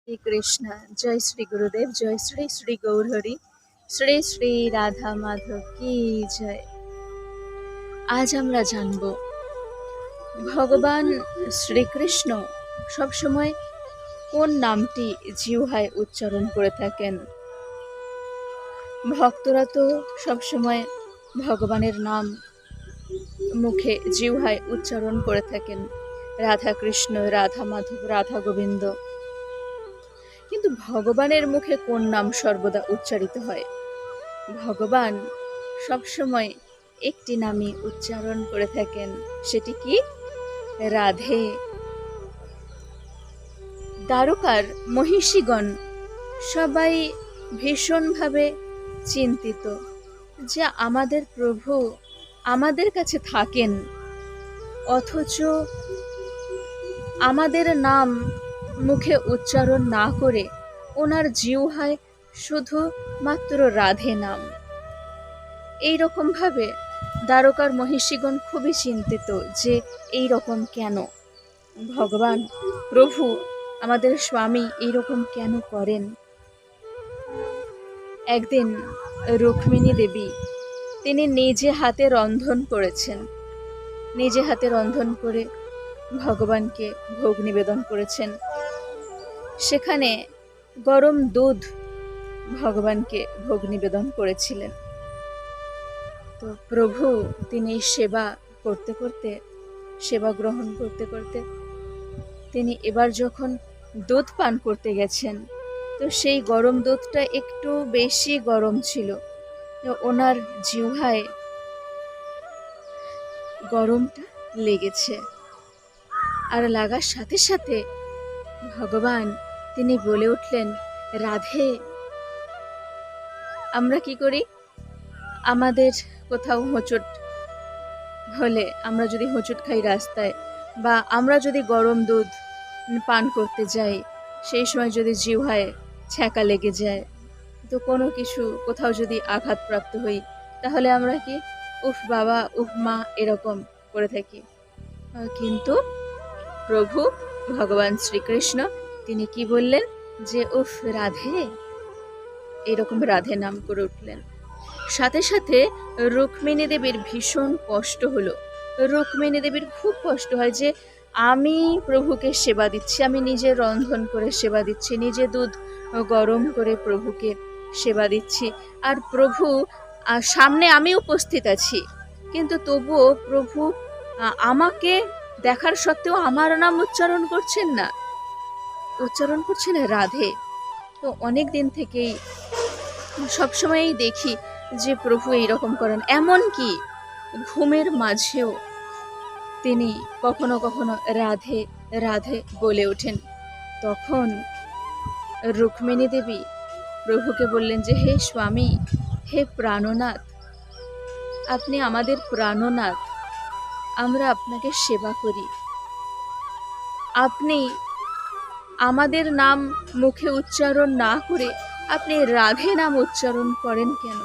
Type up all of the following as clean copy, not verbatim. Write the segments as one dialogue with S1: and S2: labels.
S1: श्री कृष्ण। जय श्री गुरुदेव। जय श्री श्री गौरहरि। श्री श्री রাধা মাধব কি জয়। আজ আমরা জানব ভগবান শ্রীকৃষ্ণ সবসময় কোন নামটি জিহ্বায় উচ্চারণ করে থাকেন। ভক্তরা তো সবসময় ভগবানের নাম মুখে জিহ্বায় উচ্চারণ করে থাকেন, রাধা কৃষ্ণ, রাধা মাধব, রাধা গোবিন্দ। কিন্তু ভগবানের মুখে কোন নাম সর্বদা উচ্চারিত হয়? ভগবান সবসময় একটি নামই উচ্চারণ করে থাকেন, সেটি কি? রাধে। দ্বারকার মহিষীগণ সবাই ভীষণভাবে চিন্তিত যে আমাদের প্রভু আমাদের কাছে থাকেন, অথচ আমাদের নাম মুখে উচ্চারণ না করে ওনার জিহ্বায় শুধু মাত্র রাধে নাম। এই রকম ভাবে দ্বারকার মহিষীগণ খুবই চিন্তিত যে এই রকম কেন, ভগবান প্রভু আমাদের স্বামী এইরকম কেন করেন। একদিন রুক্মিণী দেবী তিনি নিজে হাতে রন্ধন করেছেন, নিজে হাতে রন্ধন করে ভগবানকে ভোগ নিবেদন করেছেন। সেখানে গরম দুধ ভগবানকে ভোগ নিবেদন করেছিলেন। তো প্রভু তিনি সেবা করতে করতে, সেবা গ্রহণ করতে করতে তিনি এবার যখন দুধ পান করতে গেছেন, তো সেই গরম দুধটা একটু বেশি গরম ছিল। তো ওনার জিহ্বায় গরমটা লেগেছে, আর লাগার সাথে সাথে ভগবান তিনি বলে উঠলেন, রাধে। আমরা কি করি? আমাদের কোথাও হোঁচট হলে, আমরা যদি হোঁচট খাই রাস্তায়, বা আমরা যদি গরম দুধ পান করতে যাই, সেই সময় যদি জিহ্বায় ছ্যাঁকা লেগে যায়, তো কোনো কিছু কোথাও যদি আঘাতপ্রাপ্ত হই, তাহলে আমরা কি উফ বাবা, উফ মা এরকম করে থাকি। কিন্তু প্রভু ভগবান শ্রীকৃষ্ণ তিনি কি বললেন যে উফ রাধে, এরকম রাধে নাম করে উঠলেন। সাথে সাথে রুক্মিণী দেবীর ভীষণ কষ্ট হলো। রুক্মিণী দেবীর খুব কষ্ট হয় যে আমি প্রভুকে সেবা দিচ্ছি, আমি নিজে রন্ধন করে সেবা দিচ্ছি, নিজে দুধ গরম করে প্রভুকে সেবা দিচ্ছি, আর প্রভু সামনে আমি উপস্থিত আছি, কিন্তু তবুও প্রভু আমাকে দেখার সত্ত্বেও আমার নাম উচ্চারণ করছেন না, উচ্চারণ করছেন রাধে। তো অনেক দিন থেকেই সবসময়ই দেখি যে প্রভু এইরকম করেন, এমনকি ঘুমের মাঝেও তিনি কখনো কখনো রাধে রাধে বলে ওঠেন। তখন রুক্মিণী দেবী প্রভুকে বললেন যে হে স্বামী, হে প্রাণনাথ, আপনি আমাদের প্রাণনাথ, আমরা আপনাকে সেবা করি, আপনি আমাদের নাম মুখে উচ্চারণ না করে আপনি রাধে নাম উচ্চারণ করেন কেন?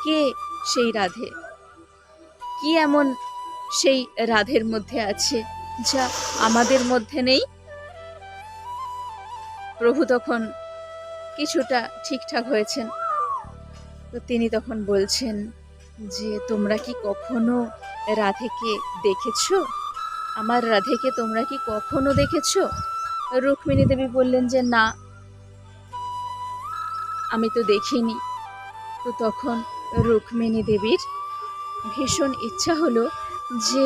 S1: কে সেই রাধে? কি এমন সেই রাধের মধ্যে আছে যা আমাদের মধ্যে নেই? প্রভু তখন কিছুটা ঠিকঠাক হয়েছেন। তো তিনি তখন বলছেন যে তোমরা কি কখনো রাধেকে দেখেছো? আমার রাধেকে তোমরা কি কখনো দেখেছো? রুক্মিণী দেবী বললেন যে না, আমি তো দেখিনি। তো তখন রুক্মিণী দেবীর ভীষণ ইচ্ছা হলো যে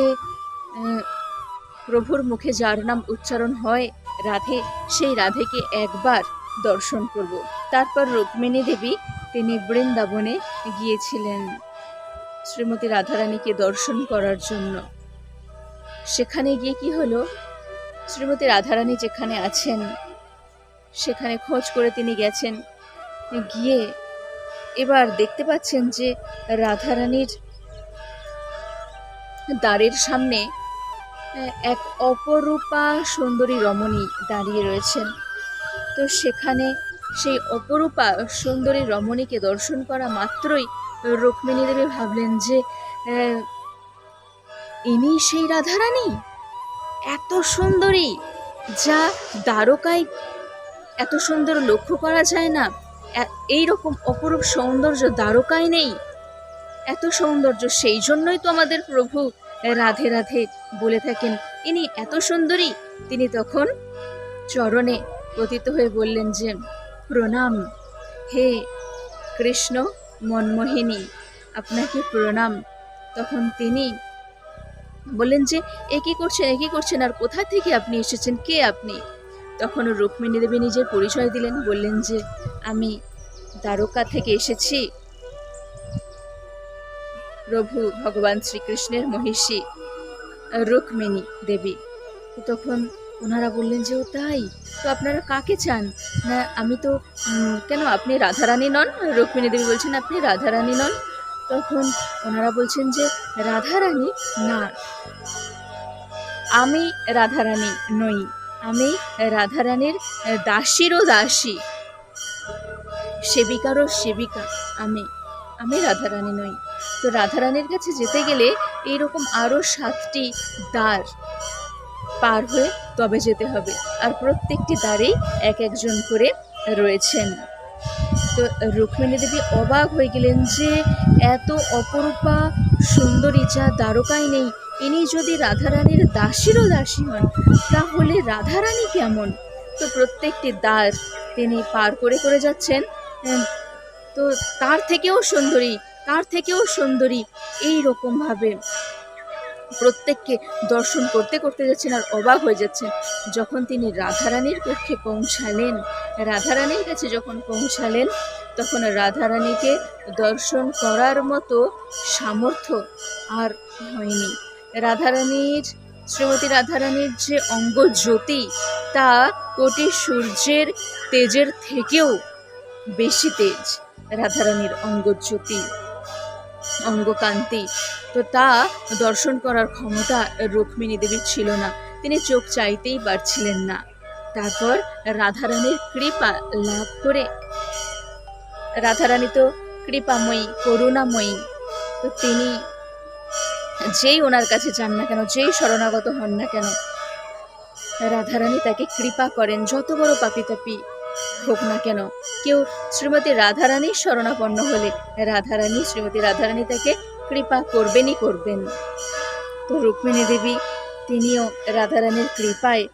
S1: প্রভুর মুখে যার নাম উচ্চারণ হয় রাধে, সেই রাধেকে একবার দর্শন করব। তারপর রুক্মিণী দেবী তিনি বৃন্দাবনে গিয়েছিলেন শ্রীমতী রাধারানীকে দর্শন করার জন্য। সেখানে গিয়ে কি হলো, শ্রীমতী রাধারানী যেখানে আছেন সেখানে খোঁজ করে তিনি গেছেন। গিয়ে এবার দেখতে পাচ্ছেন যে রাধারানীর দ্বারের সামনে এক অপরূপা সুন্দরী রমণী দাঁড়িয়ে রয়েছেন। তো সেখানে সেই অপরূপা সুন্দরী রমণীকে দর্শন করা মাত্রই রুক্মিণী দেবী ভাবলেন যে ইনি সেই রাধারানী, এত সুন্দরী, যা দ্বারকায় এত সুন্দর লক্ষ্য করা যায় না? এই রকম অপরূপ সৌন্দর্য দ্বারকায় নেই। এত সৌন্দর্য, সেই জন্যই তো আমাদের প্রভু রাধে রাধে বলে থাকেন, ইনি এত সুন্দরী। তিনি তখন চরণে পতিত হয়ে বললেন যে, প্রণাম হে কৃষ্ণ মনমোহিনী, আপনাকে প্রণাম। তখন তিনি বললেন যে, এ কি করছেন, আর কোথা থেকে আপনি এসেছেন, কে আপনি? তখন রুক্মিণী দেবী নিজের পরিচয় দিলেন, বললেন যে, আমি দ্বারকা থেকে এসেছি, প্রভু ভগবান শ্রীকৃষ্ণের মহিষী রুক্মিণী দেবী। তখন ওনারা বললেন যে, ও তাই, তো আপনারা কাকে চান? না আমি তো কেন, আপনি রাধারানী নন? রুক্মিণী দেবী বলছেন, আপনি রাধারানী নন? তখন ওনারা বলছেন যে, রাধারানী না, আমি রাধারানী নই, আমি রাধারানীর দাসীরও দাসী, সেবিকারও সেবিকা, আমি রাধারানী নই। তো রাধারানীর কাছে যেতে গেলে এইরকম আরও 7টি দ্বার পার হয়ে তবে যেতে হবে, আর প্রত্যেকটি দ্বারেই এক একজন করে রয়েছেন। তো রুক্মিণী দেবী অবাক হয়ে গেলেন যে, এত অপরূপা সুন্দরী যা দ্বারকায় নেই, ইনি যদি রাধারানীর দাসীরও দাসী হন, তাহলে রাধারানী কেমন? তো প্রত্যেকটি দ্বার তিনি পার করে করে যাচ্ছেন। তো তার থেকেও সুন্দরী এই রকমভাবে প্রত্যেককে দর্শন করতে করতে যাচ্ছেন, আর অবাক হয়ে যাচ্ছেন। যখন তিনি রাধারানীর কক্ষে পৌঁছালেন, রাধারানীর কাছে যখন পৌঁছালেন, তখন রাধারানীকে দর্শন করার মতো সামর্থ্য আর হয়নি। শ্রীমতী রাধারানীর যে অঙ্গ জ্যোতি, তা কোটি সূর্যের তেজের থেকেও বেশি তেজ রাধারানীর অঙ্গজ্যোতি, অঙ্গকান্তি। তো তা দর্শন করার ক্ষমতা রুক্মিণী দেবীর ছিল না, তিনি চোখ চাইতেই পারছিলেন না। তারপর রাধারানীর কৃপা লাভ করে, রাধারানী তো কৃপাময়ী, করুণাময়ী, তো তিনি যেই ওনার কাছে যান না কেন, যেই শরণাগত হন না কেন, রাধারানী তাকে কৃপা করেন। যত বড় পাপী তাপী হোক না কেন, কেউ শ্রীমতী রাধারানীর শরণাপন্ন হলে শ্রীমতী রাধারানী তাকে কৃপা করবেনই করবেন। তো রুক্মিণী দেবী তিনিও রাধারানীর কৃপায়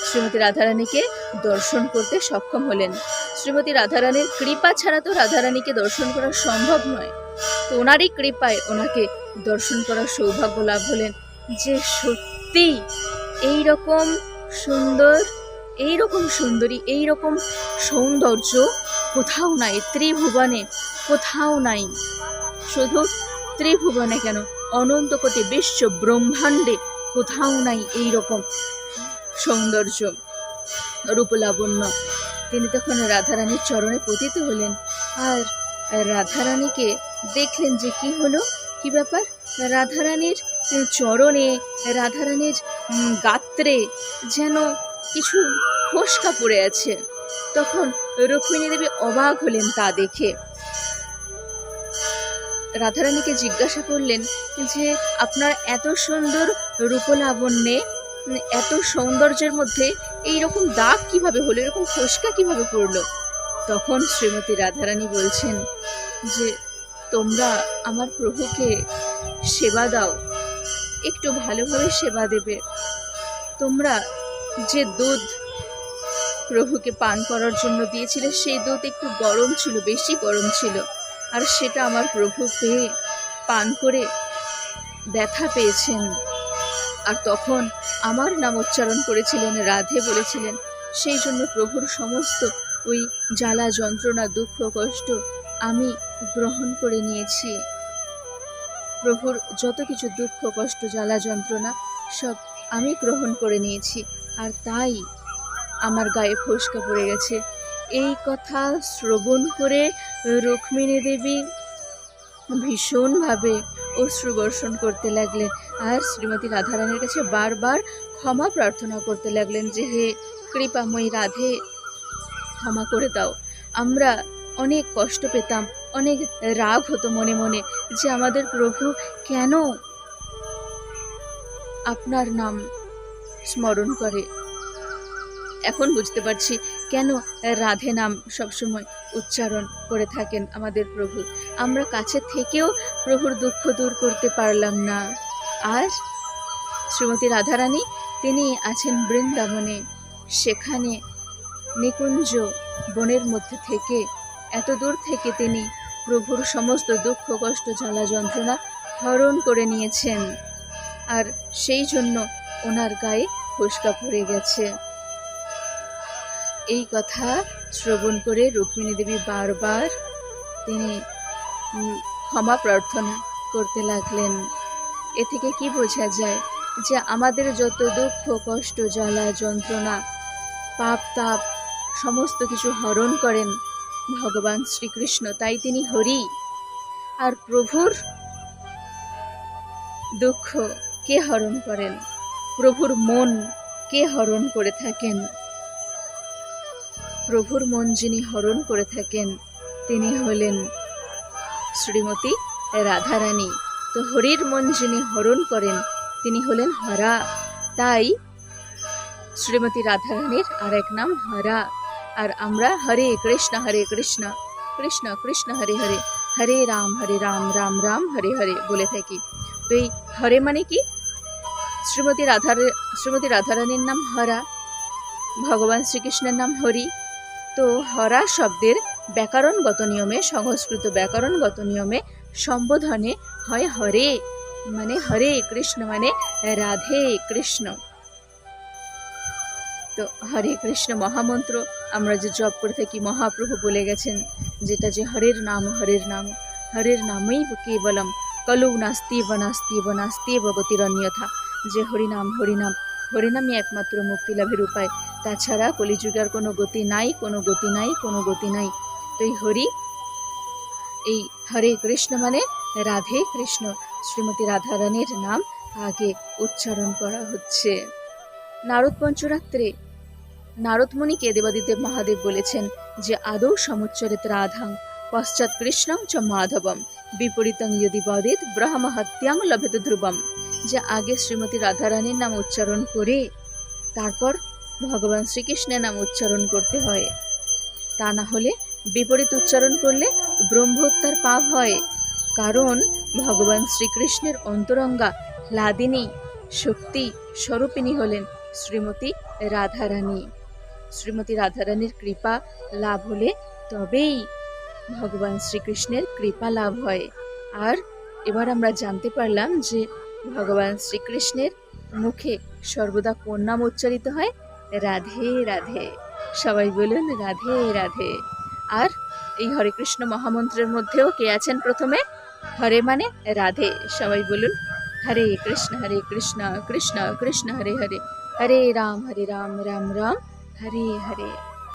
S1: শ্রীমতী রাধারানীকে দর্শন করতে সক্ষম হলেন। শ্রীমতী রাধারানীর কৃপা ছাড়া তো রাধারানীকে দর্শন করা সম্ভব নয়, তো ওনারই কৃপায় ওনাকে দর্শন করার সৌভাগ্য লাভ হলেন। যে সত্যি এইরকম সুন্দর, এইরকম সুন্দরী, এইরকম সৌন্দর্য কোথাও নাই, ত্রিভুবনে কোথাও নাই। শুধু ত্রিভুবনে কেন, অনন্ত কোটি বিশ্ব ব্রহ্মাণ্ডে কোথাও নাই এইরকম সৌন্দর্য, রূপলাবণ্য। তিনি তখন রাধারানীর চরণে পতিত হলেন, আর রাধারানীকে দেখলেন যে কি হলো, কি ব্যাপার, রাধারানীর চরণে, রাধারানীর গাত্রে যেন কিছু ফোস্কা পড়ে আছে। তখন রুক্মিণী দেবী অবাক হলেন তা দেখে, রাধারানীকে জিজ্ঞাসা করলেন যে, আপনার এত সুন্দর রূপলাবণ্যে, এত সৌন্দর্যের মধ্যে এইরকম দাগ কিভাবে হলো, এরকম ফোস্কা কিভাবে পড়লো? তখন শ্রীমতী রাধারানী বলছেন যে, তোমরা আমার প্রভুকে সেবা দাও, একটু ভালোভাবে সেবা দেবে। তোমরা যে দুধ প্রভুকে পান করার জন্য দিয়েছিলে, সেই দুধ একটু গরম ছিল, বেশি গরম ছিল, আর সেটা আমার প্রভু পেয়ে পান করে ব্যথা পেয়েছেন, আর তখন আমার নাম উচ্চারণ করেছিলেন, রাধে বলেছিলেন, সেই জন্য প্রভুর সমস্ত ওই জ্বালা যন্ত্রণা, দুঃখ কষ্ট আমি গ্রহণ করে নিয়েছি। প্রভুর যত কিছু দুঃখ কষ্ট জ্বালা যন্ত্রণা সব আমি গ্রহণ করে নিয়েছি, আর তাই আমার গায়ে ফোস্কা পড়ে গেছে। এই কথা শ্রবণ করে রুক্মিণী দেবী ভীষণভাবে অশ্রু বর্ষণ করতে লাগলেন, আর শ্রীমতী রাধারানীর কাছে বারবার ক্ষমা প্রার্থনা করতে লাগলেন যে, হে কৃপাময়ী রাধে, ক্ষমা করে দাও, আমরা অনেক কষ্ট পেতাম, অনেক রাগ হতো মনে মনে যে আমাদের প্রভু কেন আপনার নাম স্মরণ করে। এখন বুঝতে পারছি কেন রাধে নাম সবসময় উচ্চারণ করে থাকেন আমাদের প্রভু? আমরা কাছে থেকেও প্রভুর দুঃখ দূর করতে পারলাম না। আর শ্রীমতী রাধারানী তিনি আছেন বৃন্দাবনে, সেখানে নিকুঞ্জ বনের মধ্যে থেকে, এত দূর থেকে তিনি প্রভুর সমস্ত দুঃখ কষ্ট জ্বালা যন্ত্রণা হরণ করে নিয়েছেন। আর সেই জন্য ওনার গায়ে ফোস্কা পড়ে গেছে। এই কথা শ্রবণ করে রুক্মিণী দেবী বারবার তিনি ক্ষমা প্রার্থনা করতে লাগলেন। এ থেকে কি বোঝা যায় যে আমাদের যত দুঃখ কষ্ট জ্বালা যন্ত্রণা পাপ তাপ সমস্ত কিছু হরণ করেন ভগবান শ্রীকৃষ্ণ, তাই তিনি হরি। আর প্রভুর দুঃখ কে হরণ করেন? প্রভুর মন কে হরণ করে থাকেন? প্রভুর মন যিনি হরণ করে থাকেন তিনি হলেন শ্রীমতী রাধারানী। তো হরির মন যিনি হরণ করেন তিনি হলেন হরা। তাই শ্রীমতী রাধারানীর আর এক নাম হরা। আর আমরা হরে কৃষ্ণ কৃষ্ণ কৃষ্ণ হরে হরে, হরে রাম রাম রাম হরে হরে বলে থাকি। তো এই হরে মানে কি? শ্রীমতী রাধারানীর নাম হরা, ভগবান শ্রীকৃষ্ণের নাম হরি। তো হরা শব্দের ব্যাকরণগত নিয়মে, সংস্কৃত ব্যাকরণগত নিয়মে সম্বোধনে হয় হরে, মানে হরে কৃষ্ণ মানে রাধে কৃষ্ণ। তো হরে কৃষ্ণ মহামন্ত্র আমরা যে জপ করে থাকি, মহাপ্রভু বলে গেছেন যেটা যে হরের নাম হরের নামেই কেবলম কলৌ নাস্তি বনাস্তি বনাস্তি ভগতিরন্যথা। যে হরিনামই একমাত্র মুক্তি লাভের উপায়, তাছাড়া কলিযুগের কোনো গতি নাই। তো এই হরি, এই হরে কৃষ্ণ মানে রাধে কৃষ্ণ, শ্রীমতী রাধারানীর নাম আগে উচ্চারণ করা হচ্ছে। নারদ পঞ্চরাত্রে নারদমুনিকে দেবাদিদেব মহাদেব বলেছেন যে আদৌ সমুচ্চরিত রাধাং পশ্চাৎ কৃষ্ণং চ মাধবম বিপরীতং যদি বদেত ব্রহ্মহত্যাং লভেত ধ্রুবম। যে আগে শ্রীমতী রাধারানীর নাম উচ্চারণ করে তারপর ভগবান শ্রীকৃষ্ণের নাম উচ্চারণ করতে হয়, তা না হলে বিপরীত উচ্চারণ করলে ব্রহ্মহত্যার পাপ হয়। কারণ ভগবান শ্রীকৃষ্ণের অন্তরঙ্গা লাদিনী শক্তি স্বরূপিণী হলেন শ্রীমতী রাধারানী। শ্রীমতী রাধারানীর কৃপা লাভ হলে তবেই ভগবান শ্রীকৃষ্ণের কৃপা লাভ হয়। আর এবার আমরা জানতে পারলাম যে ভগবান শ্রীকৃষ্ণের মুখে সর্বদা কোন নাম উচ্চারিত হয়? রাধে রাধে। সবাই বলুন রাধে রাধে। আর এই হরে কৃষ্ণ মহামন্ত্রের মধ্যেও কে আছেন প্রথমে? হরে মানে রাধে। সবাই বলুন হরে কৃষ্ণ কৃষ্ণ কৃষ্ণ হরে হরে, হরে রাম রাম রাম হরে হরে।